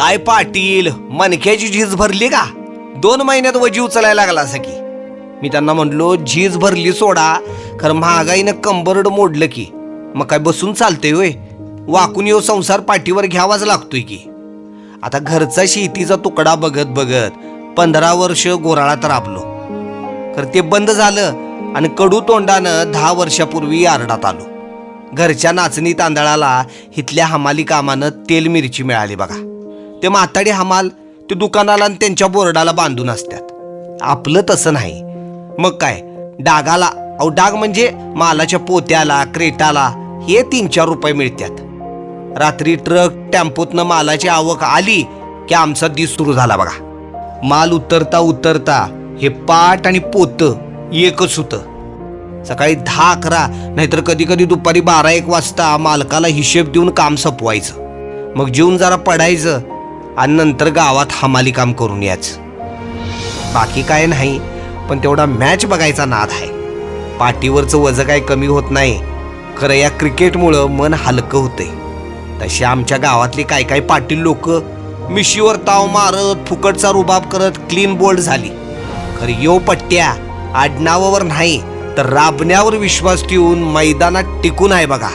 काय पाटील, मणक्याची झीज भरली का? 2 महिन्यात वजी उचलायला लागला असं की. मी त्यांना म्हणलो झीज भरली सोडा, खरं महागाईनं कंबरड मोडलं की मग काय बसून चालतंय होय? वाकून येऊ संसार पाठीवर घ्यावाच लागतोय की. आता घरचा शेतीचा तुकडा बघत बघत 15 वर्ष गोराळात राबलो, खरं ते बंद झालं आणि कडू तोंडानं 10 वर्षापूर्वी आरडात आलो. घरच्या नाचणी तांदळाला इथल्या हमाली कामानं तेल मिरची मिळाली बघा. ते म्हाताडी हमाल ते दुकानाला आणि त्यांच्या बोर्डाला बांधून असतात. आपलं तसं नाही. मग काय डागाला, डाग म्हणजे मालाच्या पोत्याला क्रेटाला हे 3-4 रुपये मिळतात. रात्री ट्रक टेम्पोतनं मालाची आवक आली की आमचा दिस सुरू झाला बघा. माल उतरता उतरता हे पाट आणि पोत एकच होतं. सकाळी 10-11 नाहीतर कधी कधी दुपारी 12-1 वाजता मालकाला हिशेब देऊन काम संपवायचं. मग जेवून जरा पडायचं आणि नंतर गावात हमाली काम करून यायचं. बाकी काय नाही, पण तेवढा मॅच बघायचा नाद आहे. पाठीवरचं वजन काय कमी होत नाही, खरं या क्रिकेटमुळं मन हलकं होतंय. तशी आमच्या गावातली काय काय पाटील लोक मिशीवर ताव मारत फुकटचा रुबाब करत क्लीन बोल्ड झाली. खरं यो पट्ट्या आडनावावर नाही तर राबण्यावर विश्वास ठेवून मैदानात टिकून आहे बघा.